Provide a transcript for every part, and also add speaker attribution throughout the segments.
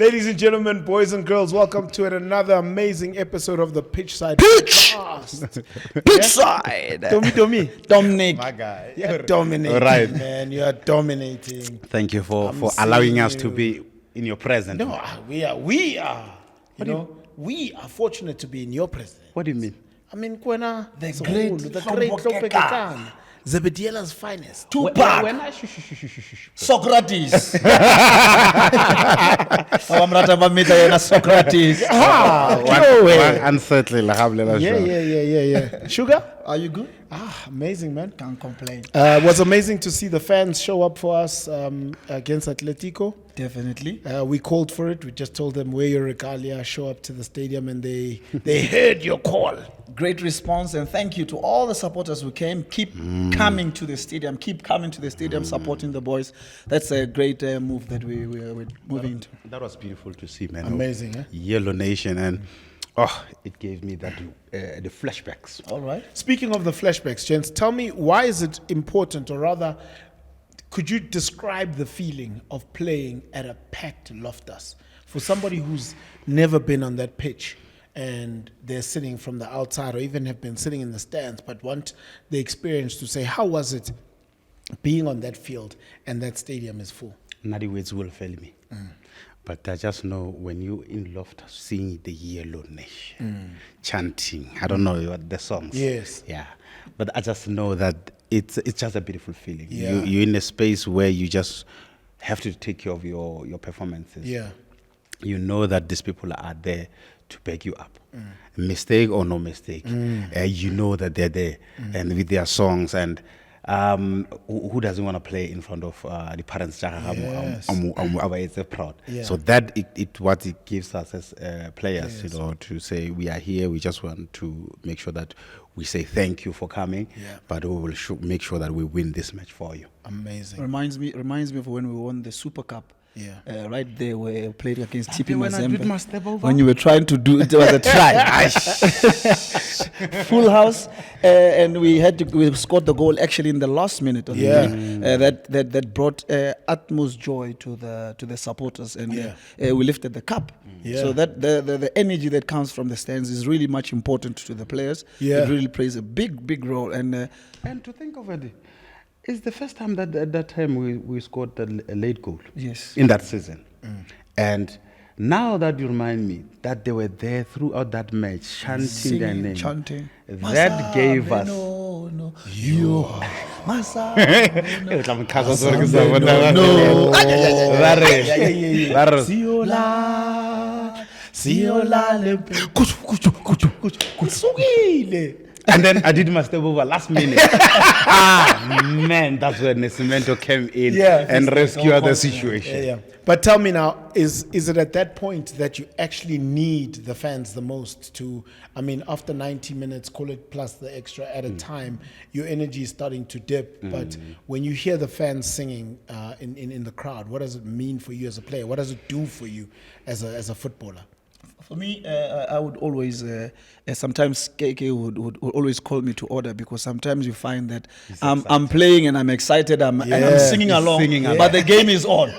Speaker 1: Ladies and gentlemen, boys and girls, welcome to another amazing episode of the Pitchside Podcast.
Speaker 2: Pitchside.
Speaker 1: Domi.
Speaker 2: Dominic.
Speaker 3: My guy.
Speaker 1: You're dominating,
Speaker 3: Right.
Speaker 1: man. You are dominating.
Speaker 3: Thank you for
Speaker 1: I'm
Speaker 3: allowing
Speaker 1: seeing
Speaker 3: us
Speaker 1: you.
Speaker 3: to be in your presence.
Speaker 1: No, we are. We are fortunate to be in your presence.
Speaker 3: What do you mean?
Speaker 1: I mean, Kwena,
Speaker 2: The
Speaker 1: Sogolo,
Speaker 2: great
Speaker 1: the
Speaker 2: Hlompho
Speaker 1: great Hlompho
Speaker 2: Kekana.
Speaker 1: Kekana, Zebediela's finest.
Speaker 2: Tupac. Socrates. Awamrata bamita yena Socrates.
Speaker 3: Unsettling.
Speaker 1: Yeah. Sugar?
Speaker 2: Are you good?
Speaker 1: Amazing, man.
Speaker 2: Can't complain.
Speaker 1: It was amazing to see the fans show up for us against Atletico.
Speaker 2: Definitely.
Speaker 1: We called for it. We just told them, wear your regalia, show up to the stadium, and they heard your call.
Speaker 2: Great response, and thank you to all the supporters who came. Keep coming to the stadium. Keep coming to the stadium, supporting the boys. That's a great move that we're moving into.
Speaker 3: That was beautiful to see, man.
Speaker 1: Amazing, eh?
Speaker 3: Yellow Nation, and it gave me that the flashbacks.
Speaker 2: All right.
Speaker 1: Speaking of the flashbacks, gents, tell me, why is it important, or rather, could you describe the feeling of playing at a packed Loftus for somebody who's never been on that pitch and they're sitting from the outside or even have been sitting in the stands but want the experience to say, how was it being on that field and that stadium is full?
Speaker 3: Nadi words will fail me. But I just know when you in Loftus seeing the Yellow Nation chanting, I don't know what the songs.
Speaker 1: Yes.
Speaker 3: Yeah. But I just know that it's just a beautiful feeling.
Speaker 1: Yeah.
Speaker 3: You're in a space where you just have to take care of your performances.
Speaker 1: Yeah.
Speaker 3: You know that these people are there to back you up. Mistake or no mistake. You know that they're there and with their songs, and who doesn't want to play in front of the parents?
Speaker 1: Yes.
Speaker 3: It's proud.
Speaker 1: Yeah.
Speaker 3: So that what it gives us as players, you know, to say we are here. We just want to make sure that we say thank you for coming, but we will make sure that we win this match for you.
Speaker 1: Amazing.
Speaker 2: Reminds me of when we won the Super Cup.
Speaker 1: Yeah.
Speaker 2: Right there where we played against TP
Speaker 3: when I did my
Speaker 2: Mazembe.
Speaker 3: step over?
Speaker 2: When you were trying to do it was a try. Full house, and we scored the goal actually in the last minute of the game. That brought utmost joy to the supporters, and we lifted the cup. So that the energy that comes from the stands is really much important to the players. It really plays a big role, and
Speaker 3: to think of it, it's the first time that at that time we scored a late goal.
Speaker 2: Yes.
Speaker 3: In that season. And now that you remind me that they were there throughout that match chanting their name.
Speaker 2: Chanting.
Speaker 3: That gave us.
Speaker 2: You
Speaker 3: And then I did my step over last minute. Man, that's when Nascimento came in and rescued the situation.
Speaker 1: Yeah. But tell me now, is it at that point that you actually need the fans the most to, I mean, after 90 minutes, call it plus the extra at a time, your energy is starting to dip. But when you hear the fans singing in the crowd, what does it mean for you as a player? What does it do for you as a footballer?
Speaker 2: For me, I would always, sometimes KK would always call me to order, because sometimes you find that I'm playing and I'm excited, and I'm singing along, but the game is on.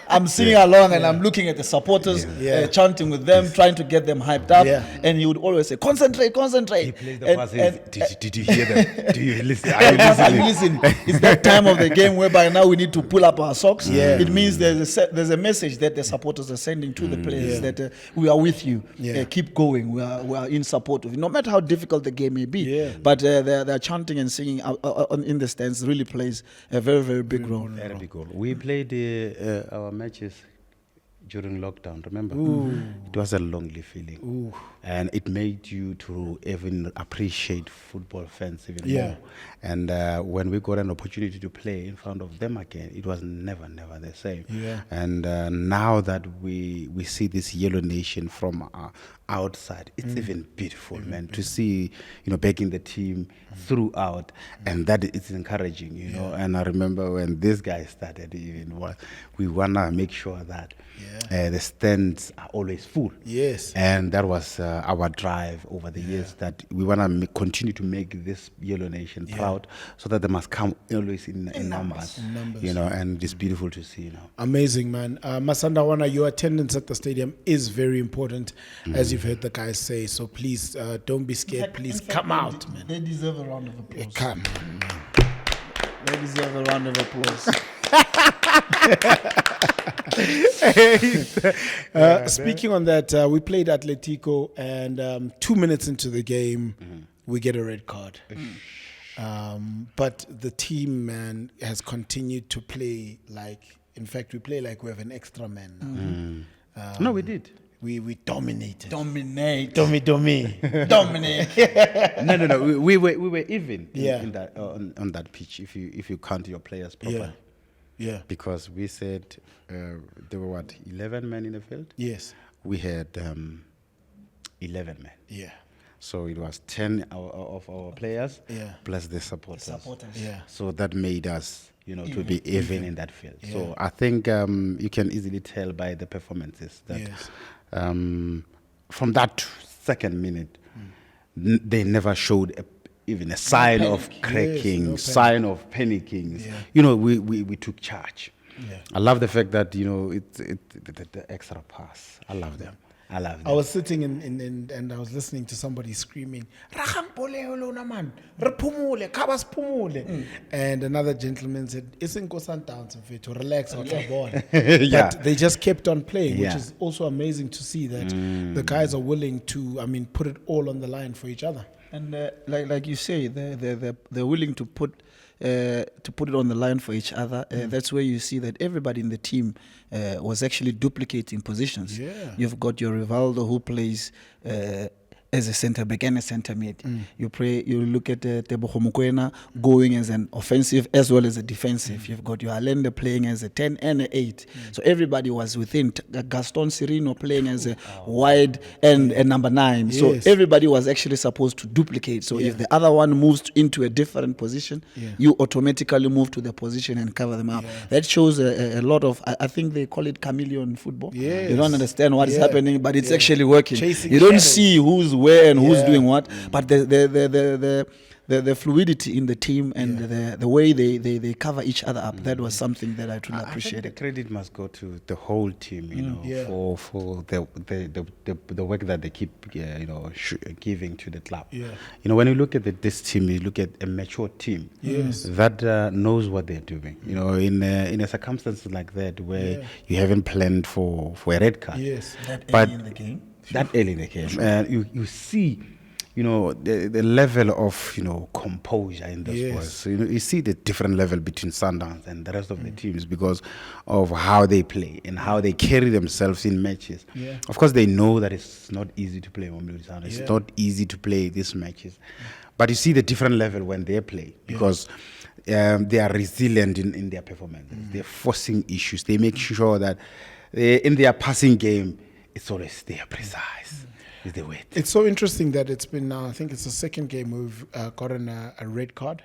Speaker 2: I'm singing along and I'm looking at the supporters, chanting with them, trying to get them hyped up. And he would always say, concentrate.
Speaker 3: He plays the pass. Did you hear them? Do you listen? Are you
Speaker 2: Are you
Speaker 3: listening?
Speaker 2: listening? It's that time of the game whereby now we need to pull up our socks. It means there's a message that the supporters are sending to the players that we are with you. Keep going. We are in support of you, no matter how difficult the game may be. But they're chanting and singing in the stands really plays a very big role.
Speaker 3: Very big role. We played our matches during lockdown, remember? It was a lonely feeling. And it made you to even appreciate football fans even more. And when we got an opportunity to play in front of them again, it was never the same. And now that we see this Yellow Nation from outside, it's even beautiful, man, to see, backing the team throughout, and that is encouraging, you know. And I remember when this guy started, we want to make sure that the stands are always full.
Speaker 1: Yes.
Speaker 3: And that was our drive over the years, that we want to continue to make this Yellow Nation proud, so that they must come always in numbers, and it's beautiful to see now.
Speaker 1: Amazing, man. Masandawana, your attendance at the stadium is very important, as you've heard the guys say. So please don't be scared. Please come out, man.
Speaker 2: They deserve a round of applause.
Speaker 1: Come on, man.
Speaker 2: They deserve a round of applause.
Speaker 1: Speaking on that, we played Atletico, and 2 minutes into the game, we get a red card. But the team, man, has continued to play like, in fact, we play like we have an extra man now.
Speaker 3: No, we did.
Speaker 1: We dominated.
Speaker 2: Dominate.
Speaker 1: Dominate.
Speaker 3: No. We were even in that on that pitch. If you count your players properly.
Speaker 1: Yeah.
Speaker 3: Because we said there were 11 men in the field.
Speaker 1: Yes.
Speaker 3: We had 11 men.
Speaker 1: Yeah.
Speaker 3: So it was 10 of our players plus the supporters.
Speaker 1: Yeah.
Speaker 3: So that made us, to be even in that field. Yeah. So I think you can easily tell by the performances that from that second minute, they never showed even a sign of cracking, sign of panicking. Yeah. We took charge. Yeah. I love the fact that, the extra pass. I love them.
Speaker 1: I was sitting and I was listening to somebody screaming, and another gentleman said, "Isn't Sundowns to relax out of board." But they just kept on playing, which is also amazing to see that the guys are willing to, put it all on the line for each other.
Speaker 2: And like you say, they're willing to put it on the line for each other. That's where you see that everybody in the team was actually duplicating positions. Yeah. You've got your Rivaldo who plays as a centre back and a centre mid. You look at Tebogo Mokoena going as an offensive as well as a defensive. You've got your Allende playing as a 10 and an 8. So everybody was within. Gaston Sereno playing as a wide and a number 9. Yes. So everybody was actually supposed to duplicate. So if the other one moves into a different position, you automatically move to the position and cover them up. That shows a lot of, I think they call it chameleon football. Yes. You don't understand what is happening, but it's actually working.
Speaker 1: Chasing
Speaker 2: you don't
Speaker 1: shadows.
Speaker 2: see who's where and who's doing what, but the fluidity in the team and the way they cover each other up, that was something that I truly appreciated.
Speaker 3: The credit must go to the whole team, for the work that they keep giving to the club. When you look at this team, you look at a mature team that knows what they're doing. In a circumstance like that where you haven't planned for a red card,
Speaker 2: early in the game.
Speaker 3: That early in the game, and you see, the level of composure in this was. So, you see the different level between Sundowns and the rest of the teams because of how they play and how they carry themselves in matches. Yeah. Of course, they know that it's not easy to play Sundowns. It's not easy to play these matches, but you see the different level when they play because. They are resilient in their performances. They're forcing issues. They make sure that in their passing game, it's always there, precise. Is the weight.
Speaker 1: It's so interesting that it's been now, I think it's the second game we've gotten a red card,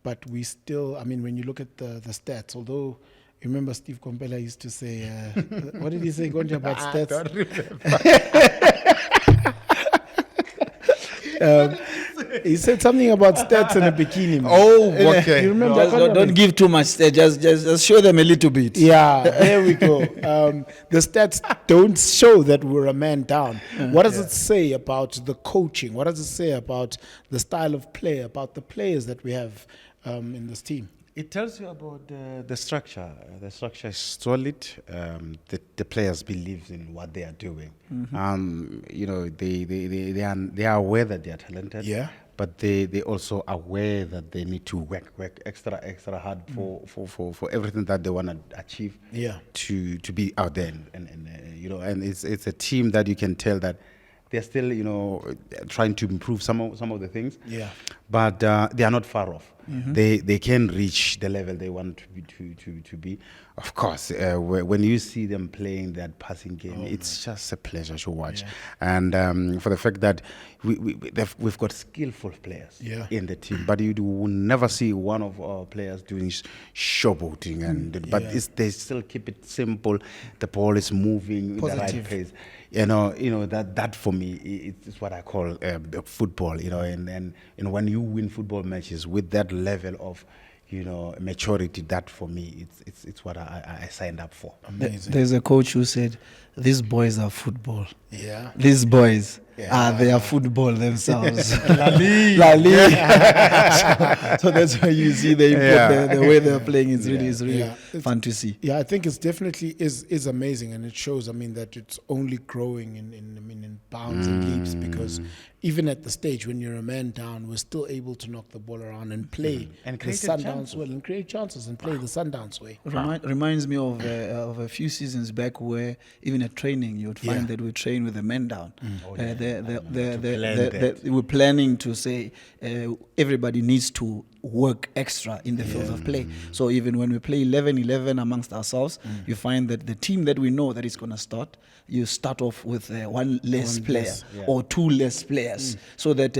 Speaker 1: but we still, when you look at the stats, although, you remember Steve Kompela used to say, what did he say, Gonja, about stats? I don't remember. He said something about stats in a bikini. Man.
Speaker 3: Oh, okay.
Speaker 1: You remember?
Speaker 2: Don't give too much. Just show them a little bit.
Speaker 1: Yeah, there we go. The stats don't show that we're a man down. What does it say about the coaching? What does it say about the style of play, about the players that we have in this team?
Speaker 3: It tells you about the structure. The structure is solid. The players believe in what they are doing. They are aware that they are talented. Yeah. But they also aware that they need to work extra hard for everything that they want to achieve. Yeah. To be out there and it's a team that you can tell that they're still trying to improve some of the things. Yeah. But they are not far off. they can reach the level they want to be. Of course, when you see them playing that passing game, it's just a pleasure to watch. And for the fact that we've got skillful players in the team, but you will never see one of our players doing showboating, but they still keep it simple. The ball is moving in the right pace. You know that for me it's what I call football. And when you win football matches with that level of maturity, that for me it's what I signed up for.
Speaker 2: Amazing. There's a coach who said, "These boys are football.
Speaker 1: Yeah.
Speaker 2: These boys they are football themselves." La Liga. So that's why you see the import, the way they're playing is really fun to see.
Speaker 1: Yeah, I think it's definitely is amazing, and it shows. I mean, that it's only growing in bounds and leaps, because even at the stage when you're a man down, we're still able to knock the ball around and play
Speaker 3: and
Speaker 1: the Sundowns well, and create chances and play the Sundowns way.
Speaker 2: Reminds me of a few seasons back where even at training you would find that we train with the men down. We're planning to say everybody needs to work extra in the field of play. So even when we play 11-11 amongst ourselves, you find that the team that we know that is going to start, you start off with one less player or two less players, so that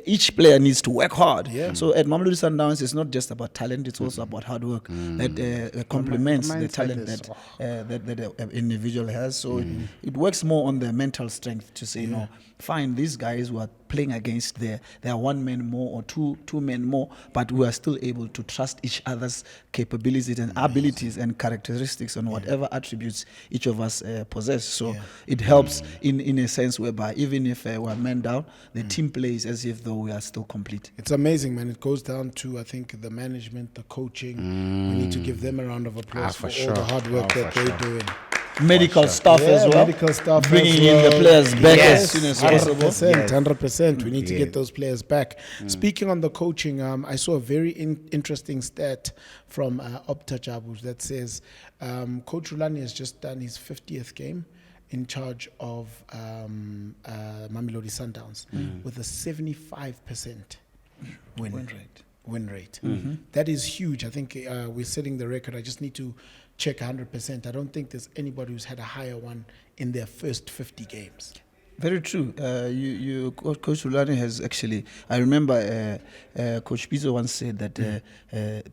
Speaker 2: each player needs to work hard. So at Mamelodi Sundowns, it's not just about talent; it's also about hard work that complements the talent that an individual has. So it works more on their mental strength to say, no, fine, these guys who are playing against there are one man more or two men more, but we are still able to trust each other's capabilities and abilities and characteristics and whatever attributes each of us possess. So it helps in a sense whereby even if we're men down, the team plays as if though we are still complete.
Speaker 1: It's amazing, man. It goes down to, I think, the management, the coaching. We need to give them a round of applause for all the hard work that they're doing.
Speaker 2: Medical staff as well.
Speaker 1: Medical staff
Speaker 2: bringing in the players back as soon as possible.
Speaker 1: 100%. We need to get those players back. Speaking on the coaching, I saw a very interesting stat from Opta Jabu that says Coach Rulani has just done his 50th game in charge of Mamelodi Sundowns with a 75% win rate. That is huge. I think we're setting the record. I just need to check 100%. I don't think there's anybody who's had a higher one in their first 50 games.
Speaker 2: Very true. Coach Rulani has actually. I remember Coach Pizzo once said that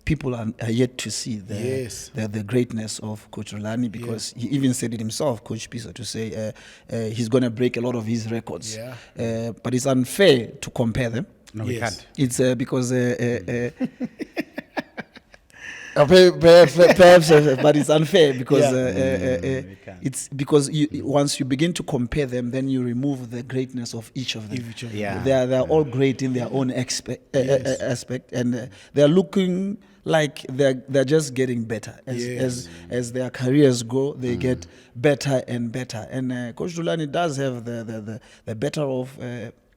Speaker 2: people are yet to see the greatness of Coach Rulani, because he even said it himself, Coach Pizzo, to say he's going to break a lot of his records. But it's unfair to compare them.
Speaker 3: No, we can't.
Speaker 2: It's because. Perhaps, but it's unfair because it's because once you begin to compare them, then you remove the greatness of each of them. They are all great in their own aspect, and they are looking like they're just getting better as their careers go. They get better and better, and Coach Rulani does have the better of.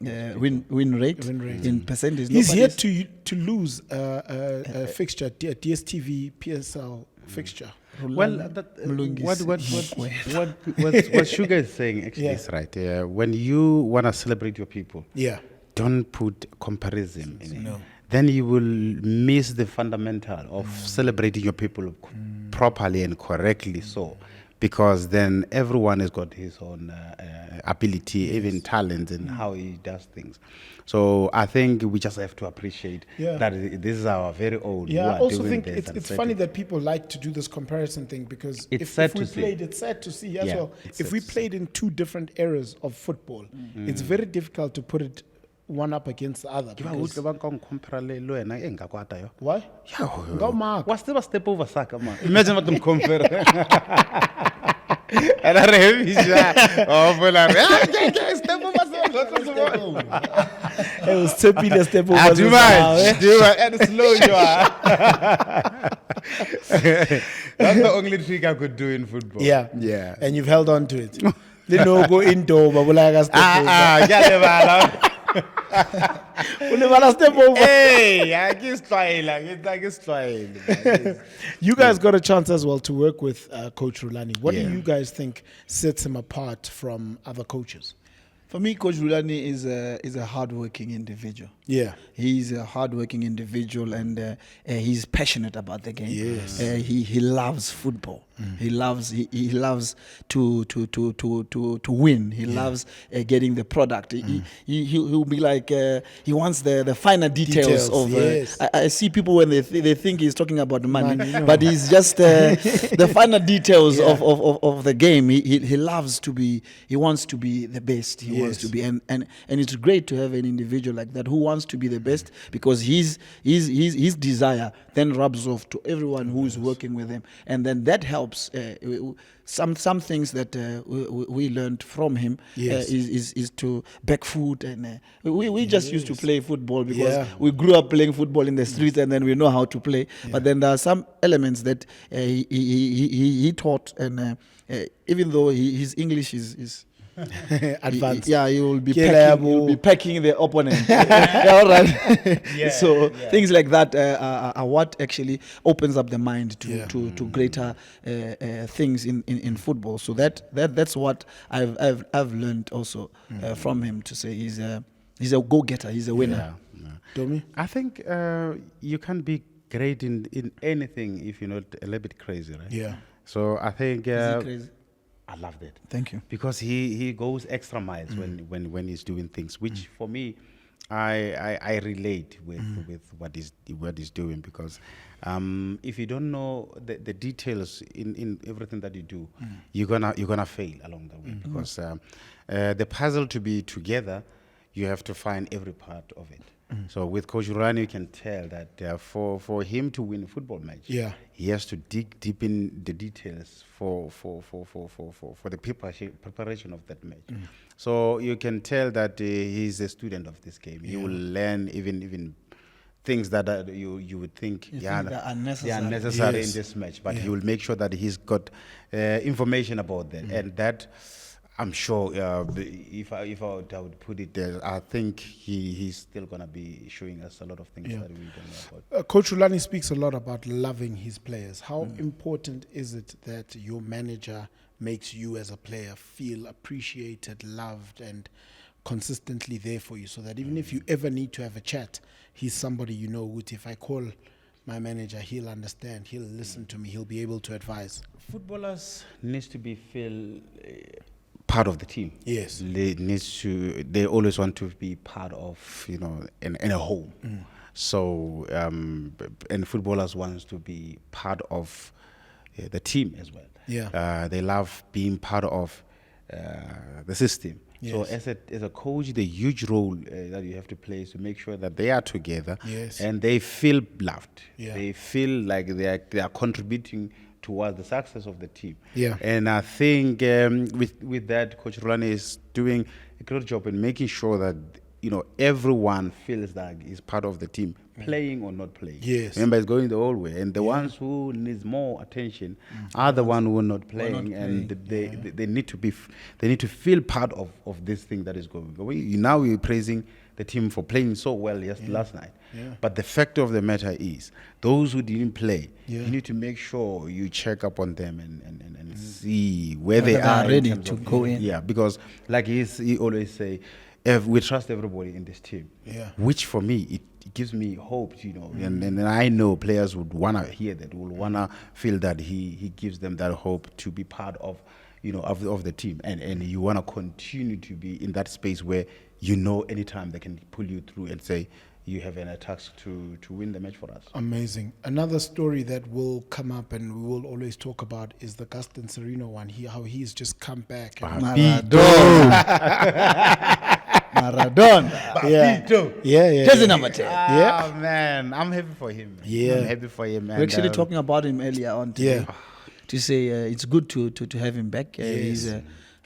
Speaker 2: Win rate in percentage.
Speaker 1: He's yet to lose a fixture, DSTV PSL fixture.
Speaker 3: Well, what Sugar is saying actually is right. When you want to celebrate your people, don't put comparison in it. No. Then you will miss the fundamental of celebrating your people properly and correctly. So. Because then everyone has got his own ability, even talent, and how he does things. So I think we just have to appreciate that this is our very own.
Speaker 1: Yeah, I also think it's funny that people like to do this comparison thing, because if we played, it's sad to see as well. If we played in two different eras of football, it's very difficult to put it one up against the other. Why? Go Mark.
Speaker 3: What's the step over soccer, man? Imagine what them compare. And I step over.
Speaker 1: It was step step over.
Speaker 3: Too much. And slow you are. That's the only trick I could do in football.
Speaker 1: Yeah. And you've held on to it. They no go indoor, but like you guys got a chance as well to work with Coach Rulani. What do you guys think sets him apart from other coaches?
Speaker 2: For me, Coach Rulani is a hardworking individual.
Speaker 1: Yeah.
Speaker 2: He's a hardworking individual, and he's passionate about the game.
Speaker 1: Yes.
Speaker 2: He loves football. He loves to win. He loves getting the product. He'll be like he wants the finer details of.
Speaker 1: Yes.
Speaker 2: I see people when they think he's talking about money, but he's just the finer details of the game. He loves to be. He wants to be the best. He wants to be, and it's great to have an individual like that who wants to be the best, because his desire then rubs off to everyone who is working with him, and then that helps. Some things that we learned from him is to back foot, and we just used to play football because we grew up playing football in the streets, and then we know how to play. But then there are some elements that he taught, and even though his English is
Speaker 1: advanced.
Speaker 2: He will be packing the opponent. All right. So things like that are what actually opens up the mind to greater things in football. So that's what I've learned also from him, to say he's a go-getter. He's a winner.
Speaker 1: Domi?
Speaker 3: I think you can be great in anything if you're not a little bit crazy, right?
Speaker 1: Yeah.
Speaker 3: So I think
Speaker 2: Is he crazy?
Speaker 3: I loved it.
Speaker 2: Thank you.
Speaker 3: Because he goes extra miles when he's doing things, which for me, I relate with what he's doing, because if you don't know the details in everything that you do, you're gonna fail along the way, because the puzzle to be together, you have to find every part of it. So with Coach Rulani, you can tell that for him to win a football match, he has to dig deep in the details for the preparation of that match. So you can tell that he's a student of this game. He will learn even things that you would think they are unnecessary in this match, but he will make sure that he's got information about that, and that. I'm sure if I would put it there, I think he's still going to be showing us a lot of things that we don't know about.
Speaker 1: Coach Rulani speaks a lot about loving his players. How important is it that your manager makes you as a player feel appreciated, loved, and consistently there for you, so that even if you ever need to have a chat, he's somebody you know, if I call my manager, he'll understand, he'll listen to me, he'll be able to advise.
Speaker 3: Footballers needs to be feel part of the team.
Speaker 1: Yes.
Speaker 3: They always want to be part of, in a home. So, and footballers wants to be part of the team as well.
Speaker 1: Yeah.
Speaker 3: They love being part of the system.
Speaker 1: Yes.
Speaker 3: So as a coach, the huge role that you have to play is to make sure that they are together and they feel loved.
Speaker 1: Yeah.
Speaker 3: They feel like they are contributing towards the success of the team.
Speaker 1: Yeah.
Speaker 3: And I think with that, Coach Rulani is doing a great job in making sure that everyone feels like he's part of the team, playing or not playing.
Speaker 1: Yes.
Speaker 3: Remember, it's going the whole way, and the ones who needs more attention are the ones who are not playing, and they need to feel part of this thing that is going. Now we're praising the team for playing so well last night.
Speaker 1: Yeah.
Speaker 3: But the fact of the matter is, those who didn't play,
Speaker 1: Yeah.
Speaker 3: you need to make sure you check up on them and see where they are
Speaker 2: ready
Speaker 3: in terms
Speaker 2: to
Speaker 3: of-
Speaker 2: go in.
Speaker 3: Yeah, because like he always say, we trust everybody in this team.
Speaker 1: Yeah.
Speaker 3: Which for me, it gives me hope, and I know players would want to hear that, would want to feel that he gives them that hope to be part of, of the team. And you want to continue to be in that space where anytime they can pull you through and say, you have a task to win the match for us.
Speaker 1: Amazing. Another story that will come up and we will always talk about is the Gaston Sereno one. How he's just come back.
Speaker 2: Maradona.
Speaker 1: Yeah.
Speaker 2: Jersey number 10.
Speaker 1: Yeah.
Speaker 3: Oh, man, I'm happy for him.
Speaker 1: Yeah.
Speaker 3: I'm happy for him.
Speaker 2: We're actually talking about him earlier on today.
Speaker 1: Yeah.
Speaker 2: To say it's good to have him back.
Speaker 1: Yes.
Speaker 2: He's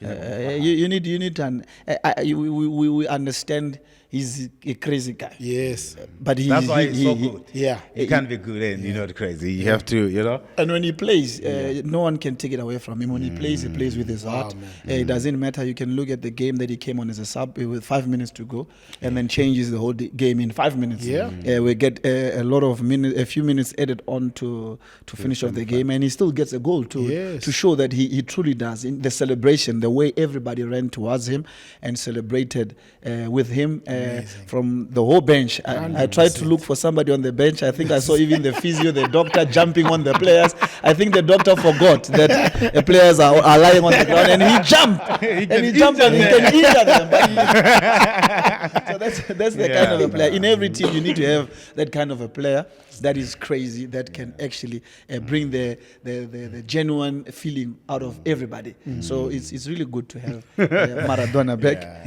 Speaker 2: you need to we understand he's a crazy guy.
Speaker 1: Yes.
Speaker 2: But
Speaker 3: That's why he's so good.
Speaker 1: Yeah.
Speaker 3: You can't be good and you're not crazy. You have to, you know.
Speaker 2: And when he plays, no one can take it away from him. When he plays with his heart. It doesn't matter. You can look at the game that he came on as a sub with 5 minutes to go, and then changes the whole game in 5 minutes.
Speaker 1: Yeah.
Speaker 2: We get a few minutes added on to finish off the game, and he still gets a goal to show that he truly does. In the celebration, the way everybody ran towards him and celebrated with him from the whole bench. I tried to look for somebody on the bench. I think I saw even the physio, the doctor jumping on the players. I think the doctor forgot that the players are lying on the ground, and he jumped. He can injure them. So that's the kind of a player. In every team, you need to have that kind of a player that is crazy, that can actually bring the genuine feeling out of everybody. So it's really good to have Maradona back.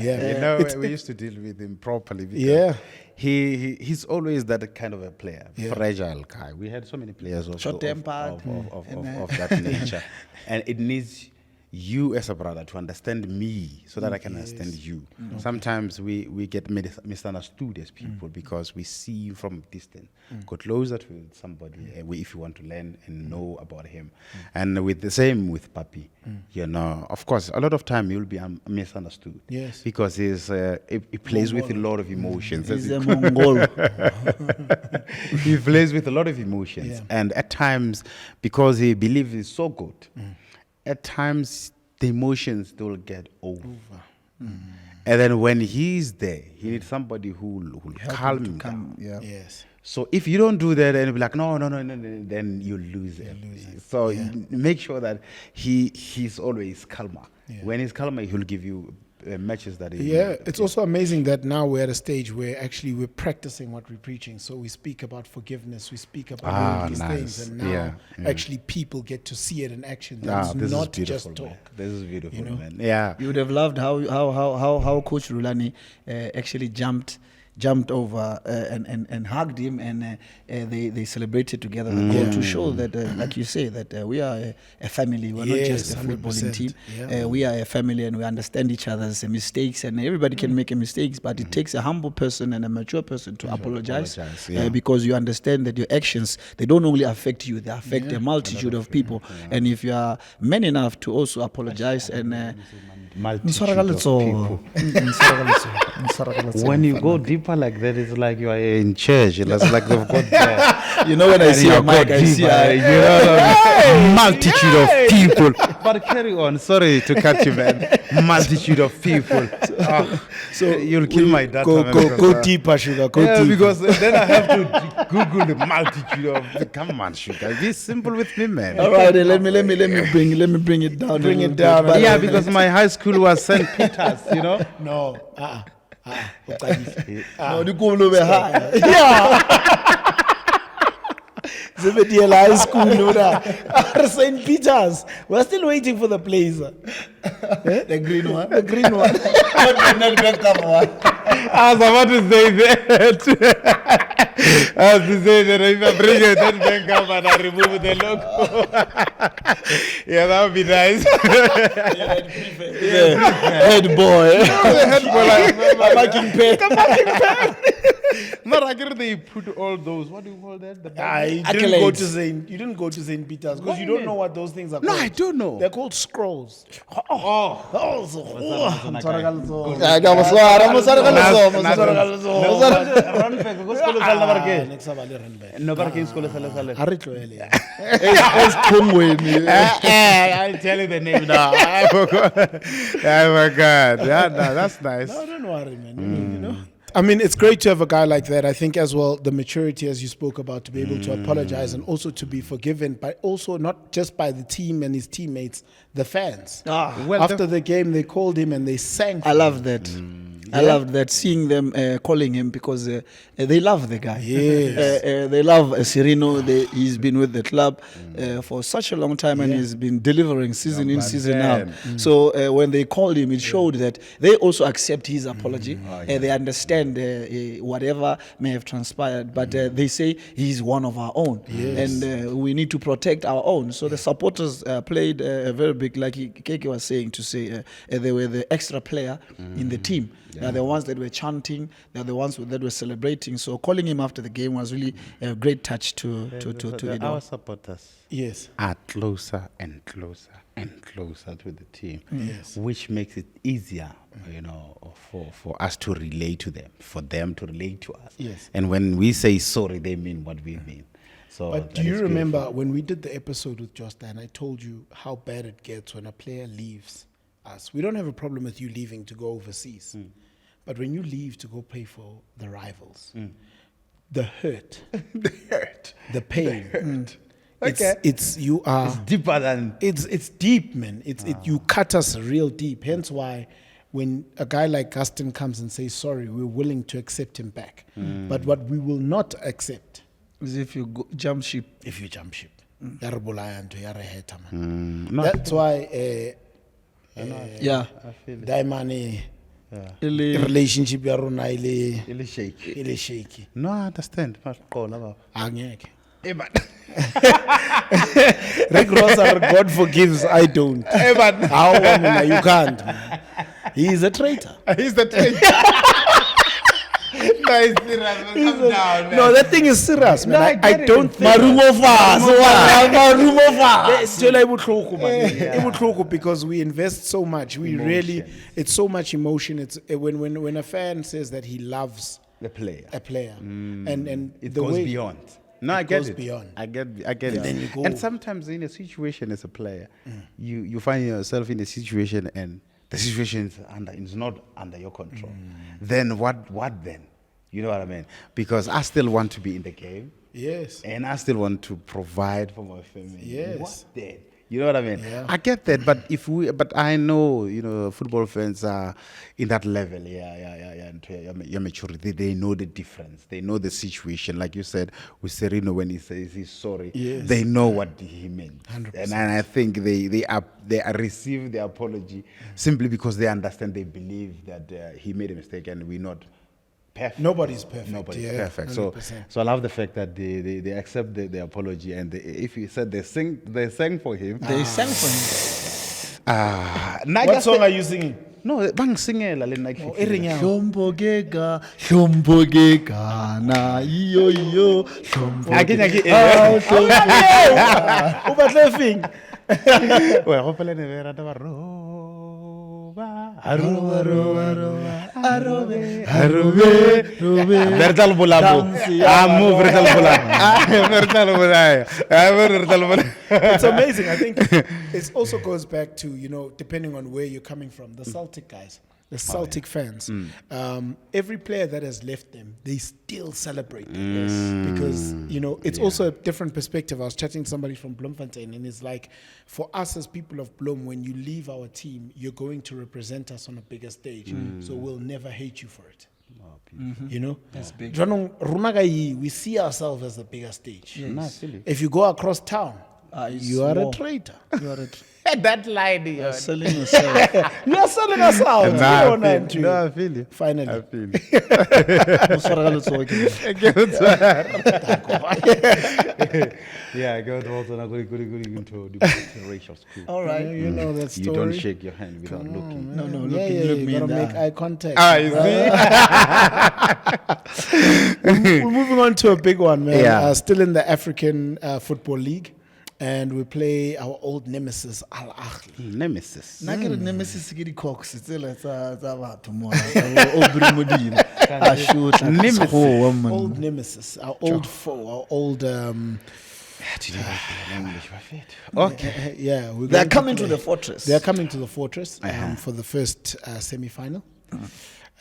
Speaker 3: We used to deal with him properly. Because he's always that kind of a player, fragile guy. We had so many players of that nature, and it needs you as a brother to understand me so that I can understand you. Sometimes we get misunderstood as people because we see you from distance. Go closer to somebody if you want to learn and know about him. And with the same with Papi, you know, of course, a lot of time you'll be misunderstood.
Speaker 1: Yes.
Speaker 3: Because he plays with a lot of emotions.
Speaker 2: He's a Mongol.
Speaker 3: He plays with a lot of emotions. And at times, because he believes he's so good, at times the emotions will get over. And then when he's there, he needs somebody who will calm him down.
Speaker 1: Yes.
Speaker 3: So if you don't do that and you'll be like, no, then you lose it. So make sure that he's always calmer. When he's calmer, he'll give you matches that
Speaker 1: it's also amazing that now we're at a stage where actually we're practicing what we're preaching. So we speak about forgiveness, we speak about all these things, and now actually people get to see it in action. That's not just talk.
Speaker 3: This is beautiful,
Speaker 1: you know?
Speaker 3: man. Yeah,
Speaker 2: you would have loved how Coach Rulani actually jumped over and hugged him, and they celebrated together the goal to show that, like you say, that we are a family. We're not just a footballing team. We are a family, and we understand each other's mistakes, and everybody can make mistakes, but it takes a humble person and a mature person to apologize because you understand that your actions, they don't only affect you, they affect a multitude of people. And if you are man enough to also apologize and
Speaker 3: multitude of people. When you go deeper like that, it's like you are in church. It's like they've got there.
Speaker 2: You know, when I see a mic, I see a
Speaker 3: multitude of people. But carry on. Sorry to cut you, man. Multitude of people. So you'll kill my data.
Speaker 1: Go deeper, Sugar. Go deeper.
Speaker 3: Because then I have to Google the multitude of. Come on, Sugar. Be simple with me, man.
Speaker 2: All right, let me bring it down.
Speaker 1: Bring it down.
Speaker 3: Yeah, because my high school was St. Peter's, you know.
Speaker 1: No.
Speaker 2: No, the goal over high.
Speaker 1: Zebediela High School, St. Peter's. We're still waiting for the place.
Speaker 2: The green one.
Speaker 1: The green one.
Speaker 3: I was about to say that. I was to say that if I bring it, then bank up and I remove the logo. Yeah, that would be nice.
Speaker 2: Head boy.
Speaker 3: Head boy.
Speaker 2: I'm making pen.
Speaker 3: Not like they put all those, what do you call that?
Speaker 1: You didn't go to St. Peter's because you don't know what those things are called.
Speaker 3: No, I don't know.
Speaker 1: They're called scrolls.
Speaker 3: I'll tell you the name now. I forgot. Oh my God. Yeah, no, that's nice.
Speaker 1: No, don't worry, man. You know? I mean, it's great to have a guy like that. I think as well, the maturity, as you spoke about, to be able to apologize and also to be forgiven, but also not just by the team and his teammates, the fans. After the game, they called him and they sang.
Speaker 2: I love that. I loved that, seeing them calling him because they love the guy.
Speaker 1: Yes.
Speaker 2: They love Sereno. He's been with the club for such a long time and he's been delivering season in, season out. So when they called him, it showed that they also accept his apology. They understand whatever may have transpired, but they say he's one of our own.
Speaker 1: Yes.
Speaker 2: And we need to protect our own. So the supporters played a very big, like Keke was saying, to say they were the extra player in the team. They are the ones that were chanting. They are the ones that were celebrating. So calling him after the game was really a great touch to
Speaker 3: Our supporters
Speaker 1: Yes.
Speaker 3: are closer and closer and closer to the team.
Speaker 1: Yes.
Speaker 3: Which makes it easier, for us to relate to them, for them to relate to us.
Speaker 1: Yes.
Speaker 3: And when we say sorry, they mean what we mean. So
Speaker 1: But do you remember when we did the episode with Jostan, I told you how bad it gets when a player leaves us. We don't have a problem with you leaving to go overseas. But when you leave to go play for the rivals, the hurt, the pain, it's you are
Speaker 3: It's deeper than
Speaker 1: it's deep, man. You cut us real deep. Hence why when a guy like Gaston comes and says sorry, we're willing to accept him back. But what we will not accept
Speaker 2: is if you jump ship.
Speaker 1: if you jump ship. Ya re bolaya ntho, ya re heta, man. That's why
Speaker 2: Yeah.
Speaker 3: I feel it.
Speaker 1: Daimane
Speaker 2: Ele-
Speaker 1: relationship ya rona ile
Speaker 3: Really shaky.
Speaker 1: ile shaky.
Speaker 3: No, I understand. Masiqola baba.
Speaker 1: Angeke. Rick Ross, God forgives, I don't. How you can't, man. He is a traitor.
Speaker 3: He's the traitor. No, it's serious, man. Come down, man.
Speaker 1: No, that thing is serious, man.
Speaker 3: No,
Speaker 1: I
Speaker 3: get it.
Speaker 1: don't
Speaker 3: It's
Speaker 1: think.
Speaker 2: Marumofa.
Speaker 1: Still able because we invest so much. We really, it's so much emotion. It's when a fan says that he loves
Speaker 3: The player.
Speaker 1: a player, and
Speaker 3: It
Speaker 1: the
Speaker 3: goes
Speaker 1: way
Speaker 3: beyond. No, I get
Speaker 1: goes
Speaker 3: it.
Speaker 1: beyond.
Speaker 3: I get it.
Speaker 1: then you go-
Speaker 3: And sometimes in a situation as a player, you find yourself in a situation and the situation is not under your control. Then what then? You know what I mean? Because I still want to be in the game.
Speaker 1: Yes.
Speaker 3: And I still want to provide for my family.
Speaker 1: Yes.
Speaker 3: What then? You know what I mean?
Speaker 1: Yeah.
Speaker 3: I get that, but I know, football fans are in that level, and your maturity. They know the difference. They know the situation. Like you said with Sereno when he says he's sorry,
Speaker 1: Yes.
Speaker 3: they know what he meant.
Speaker 1: 100%.
Speaker 3: And I think they are receive the apology simply because they understand, they believe that he made a mistake and we're not perfect.
Speaker 1: Nobody's perfect.
Speaker 3: Nobody's
Speaker 1: Yeah,
Speaker 3: perfect.
Speaker 1: 100%.
Speaker 3: So I love the fact that they accept the apology, and if he said they sang for him.
Speaker 2: They sang for him.
Speaker 1: What song are you singing?
Speaker 3: No, bang singela le nna ke
Speaker 1: Oh, e reng yang?
Speaker 2: Hlompho Kekana, iyo, Hlompho
Speaker 3: A ke nyake
Speaker 2: Kekana.
Speaker 1: O batla efeng?
Speaker 3: Wa go pela ne be rata ba roba Bertal Bolabo. Bertal Bolabo.
Speaker 1: It's amazing. I think it also goes back to, depending on where you're coming from, the Celtic guys, the Celtic fans. Every player that has left them, they still celebrate because, it's also a different perspective. I was chatting to somebody from Bloemfontein, and it's like, for us as people of Bloem, when you leave our team, you're going to represent us on a bigger stage. So we'll never hate you for it.
Speaker 2: That's big.
Speaker 1: Jwanong, rona ka hii, we see ourselves as the bigger stage.
Speaker 3: Yes.
Speaker 1: If you go across town,
Speaker 2: It's
Speaker 1: you are
Speaker 2: war.
Speaker 1: a traitor.
Speaker 2: You are
Speaker 3: That line.
Speaker 2: You're selling yourself.
Speaker 1: You are selling us out.
Speaker 3: Nah,
Speaker 1: You don't
Speaker 3: No, I feel you.
Speaker 1: Finally.
Speaker 3: I feel you. Yeah, I got also a good into the racial school.
Speaker 2: All right.
Speaker 1: You know that story.
Speaker 3: You don't shake your hand without looking.
Speaker 2: No, look
Speaker 1: You
Speaker 2: me in
Speaker 1: gotta
Speaker 2: the
Speaker 1: make
Speaker 2: eye.
Speaker 1: eye contact.
Speaker 3: You see?
Speaker 1: We're moving on to a big one, man.
Speaker 3: Yeah.
Speaker 1: Still in the African Football League. And we play our old nemesis, Ahly.
Speaker 3: Nemesis.
Speaker 2: Na ke re nemesis ke di-Cox, tsela tsa batho mona, o bri Modimo. A shoot, like
Speaker 3: Nemesis.
Speaker 2: sekgowa, man.
Speaker 1: Old nemesis, our old foe, our old.
Speaker 3: Okay.
Speaker 1: Yeah, we're
Speaker 2: They're
Speaker 1: going
Speaker 2: coming to
Speaker 1: play.
Speaker 2: the fortress.
Speaker 1: They're coming to the fortress for the first semi-final.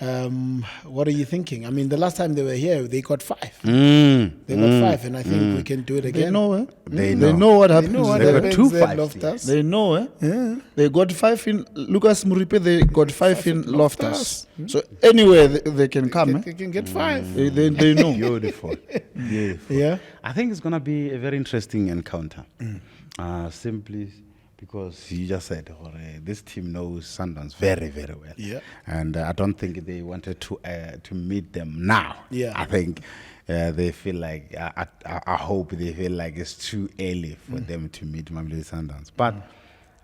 Speaker 1: What are you thinking? I mean, the last time they were here, they got 5. They got 5, and I think we can do it again.
Speaker 2: They know, eh?
Speaker 3: They
Speaker 2: They
Speaker 3: know.
Speaker 2: know what
Speaker 1: They
Speaker 2: happens.
Speaker 1: know what
Speaker 3: They got
Speaker 1: happens.
Speaker 3: 2
Speaker 1: They
Speaker 3: 5s
Speaker 1: loved
Speaker 3: here.
Speaker 1: us.
Speaker 2: They know, eh?
Speaker 1: Yeah.
Speaker 2: They got 5 in Lucas Muripe. They got 5 in Loftus. So anywhere they can come, eh?
Speaker 1: They can get 5.
Speaker 2: They know.
Speaker 3: Beautiful. Beautiful.
Speaker 1: Yeah.
Speaker 3: I think it's going to be a very interesting encounter. Simply because you just said this team knows Sundowns very, very well.
Speaker 1: Yeah.
Speaker 3: And I don't think they wanted to meet them now.
Speaker 1: Yeah.
Speaker 3: I think they feel like, I hope they feel like it's too early for them to meet Mamelodi Sundowns. But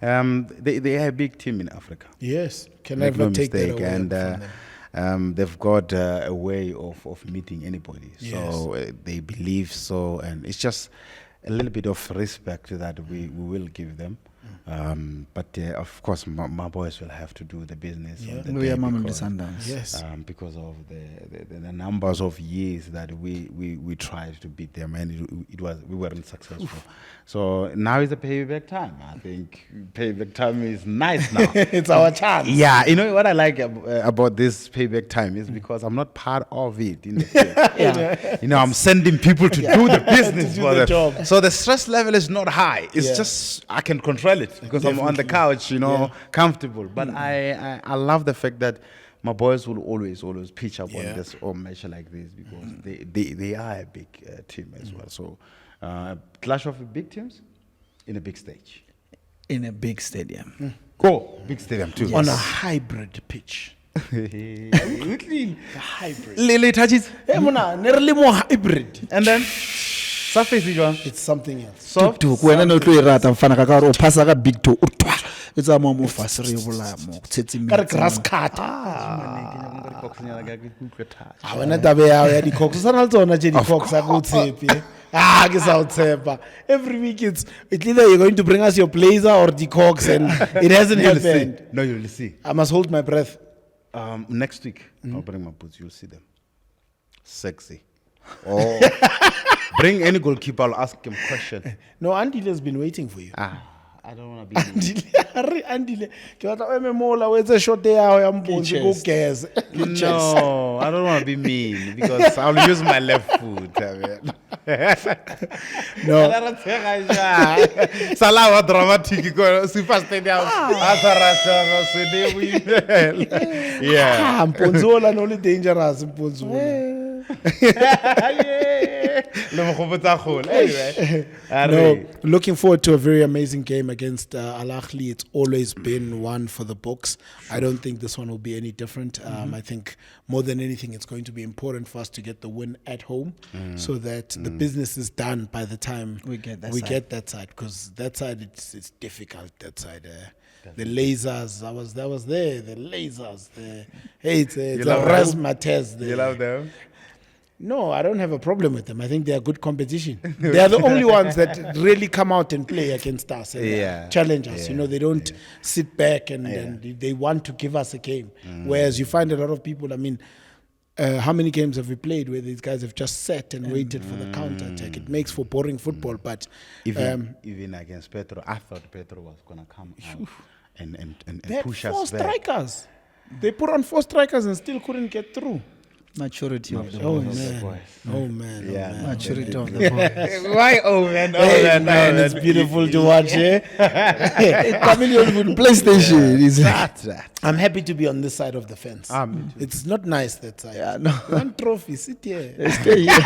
Speaker 3: they are a big team in Africa.
Speaker 1: Yes. Can
Speaker 3: Make
Speaker 1: never
Speaker 3: no
Speaker 1: take that
Speaker 3: mistake.
Speaker 1: away
Speaker 3: And
Speaker 1: from them.
Speaker 3: they've got a way of meeting anybody. So they believe so, and it's just a little bit of respect that we will give them. But of course, my boys will have to do the business. On the
Speaker 2: We
Speaker 3: day
Speaker 2: are Mama
Speaker 3: because,
Speaker 2: Sundowns.
Speaker 1: Yes.
Speaker 3: because of the numbers of years that we tried to beat them, and we weren't successful. So now is the payback time. I think payback time is nice now.
Speaker 1: It's our chance.
Speaker 3: Yeah, you know what I like about this payback time is because I'm not part of it. In the field. You know, I'm sending people to do the business
Speaker 1: do
Speaker 3: for
Speaker 1: the
Speaker 3: them.
Speaker 1: job.
Speaker 3: So the stress level is not high. It's just I can control it because I'm on the couch, you know, comfortable. But I love the fact that my boys will always pitch up on this or measure like this because they are a big team as well. So clash of big teams in a big stage.
Speaker 2: In a big stadium.
Speaker 3: Go big stadium too.
Speaker 1: On a hybrid pitch.
Speaker 3: Hybrid.
Speaker 1: Hybrid.
Speaker 3: Lily touches.
Speaker 1: Hey, Mona, nearly more hybrid.
Speaker 3: And then surface is one.
Speaker 1: It's something else.
Speaker 3: Soft.
Speaker 2: Wena no tlo irata mfana ka o phasa ka big toe it's a mo fasere e bolaya mo tsetsi
Speaker 1: Ka re grass cutter. Ah, wena tabe ya di cocks sana le tsona je di cocks a go tshepe. Ah, ke sa o tshepa. Every week it's either you're going to bring us your blazer or the cocks, and it hasn't
Speaker 3: You'll see.
Speaker 1: happened.
Speaker 3: No, you'll see.
Speaker 1: I must hold my breath.
Speaker 3: Next week, I'll bring my boots. You'll see them. Sexy. Oh. Bring any goalkeeper. I'll ask him a question.
Speaker 1: No, Andile has been waiting for you.
Speaker 3: I don't want to be.
Speaker 1: Andile, ke batla o eme mola o etse shot ya ho ya mponzi go gas.
Speaker 3: No, I don't want to be mean because I'll use my left foot.
Speaker 1: No.
Speaker 3: Salawa dramatic go super stadium. Yeah.
Speaker 1: Ah, mponzi ola no le dangerous mponzi ola. No, looking forward to a very amazing game against Ahly. It's always been one for the books. I don't think this one will be any different. I think more than anything, it's going to be important for us to get the win at home so that the business is done by the time
Speaker 2: We get that side.
Speaker 1: Because that side, it's difficult, that side. The lasers, I was there. The lasers, it's a razzmatazz there.
Speaker 3: You love them?
Speaker 1: No, I don't have a problem with them. I think they are good competition. They are the only ones that really come out and play against us and challenge us. You know, they don't sit back and they want to give us a game. Whereas you find a lot of people, I mean, how many games have we played where these guys have just sat and waited for the counter-attack? It makes for boring football, but...
Speaker 3: Even against Petro, I thought Petro was going to come out and push us back.
Speaker 1: 4 strikers. They put on 4 strikers and still couldn't get through.
Speaker 2: Maturity of the
Speaker 1: Oh,
Speaker 2: boys.
Speaker 1: man. Oh, man.
Speaker 3: Yeah.
Speaker 1: Oh, man.
Speaker 2: Maturity of the boys.
Speaker 3: Why? Oh, man.
Speaker 1: Hey, man, it's beautiful to watch, eh?
Speaker 2: PlayStation.
Speaker 1: I'm happy to be on this side of the fence. It's not nice, that side.
Speaker 2: Yeah, no.
Speaker 1: One trophy, sit here.
Speaker 2: Stay here.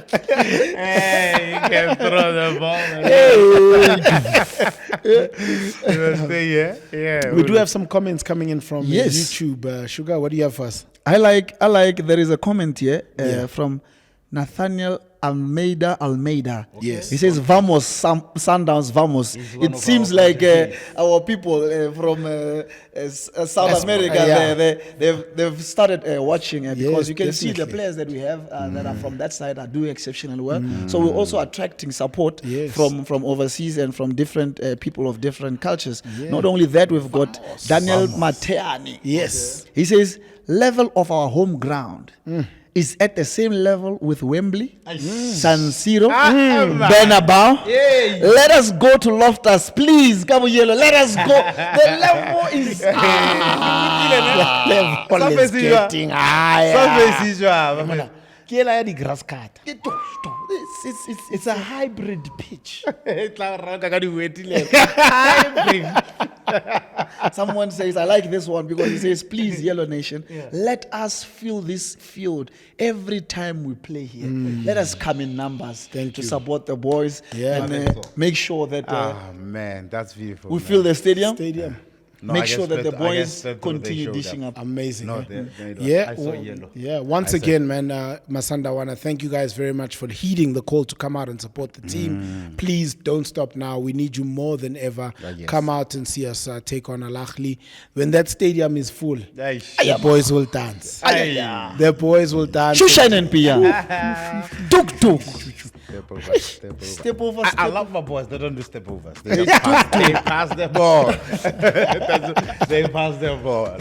Speaker 3: Hey, you can throw the ball. Stay here. Yeah.
Speaker 1: We do have some comments coming in from
Speaker 2: Yes.
Speaker 1: YouTube. Sugar, what do you have for us?
Speaker 2: I like there is a comment here from Nathaniel Almeida.
Speaker 1: Yes.
Speaker 2: He says, Vamos, Sundowns, Vamos. It seems like our people from South America, they've started watching because you can see the players that we have that are from that side are doing exceptionally well. So we're also attracting support from overseas and from different people of different cultures. Not only that, we've got Daniel Mateani.
Speaker 1: Yes.
Speaker 2: He says, level of our home ground is at the same level with Wembley, San Siro, Bernabeu. Let us go to Loftus, please. Cabo Yellow, let us go. The level is
Speaker 1: level is getting higher. Grass cut. It's a hybrid pitch.
Speaker 2: Someone says, I like this one because he says, please, Yellow Nation, let us fill this field every time we play here. Let us come in numbers to support the boys and make sure that
Speaker 3: man, that's beautiful.
Speaker 2: we fill the stadium.
Speaker 3: No,
Speaker 2: make
Speaker 3: I
Speaker 2: sure
Speaker 3: guess
Speaker 2: that the
Speaker 3: Petro- I guess
Speaker 2: boys
Speaker 3: Petro, they
Speaker 2: continue
Speaker 3: showed
Speaker 2: dishing up.
Speaker 1: Amazing.
Speaker 3: No,
Speaker 1: eh?
Speaker 3: I saw yellow.
Speaker 1: Yeah. Once
Speaker 3: I said-
Speaker 1: again, man, Masandawana, thank you guys very much for heeding the call to come out and support the team. Please don't stop now. We need you more than ever.
Speaker 3: Yes.
Speaker 1: Come out and see us take on Ahly. When that stadium is full,
Speaker 3: Aish.
Speaker 1: the boys will dance. The boys will dance.
Speaker 2: Shushan and Pia. Tuk tuk.
Speaker 3: Step over, step over.
Speaker 2: Step over.
Speaker 3: I love my boys. They don't do step overs. They just pass the ball. They pass the ball.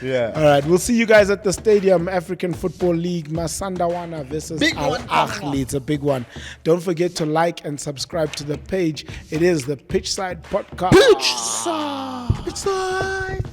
Speaker 3: Yeah.
Speaker 1: All right, we'll see you guys at the stadium. African Football League, Masandawana versus
Speaker 2: Big
Speaker 1: Al
Speaker 2: one.
Speaker 1: Ahly. It's a big one. Don't forget to like and subscribe to the page. It is the Pitchside Podcast.
Speaker 2: Pitchside.
Speaker 1: Pitchside.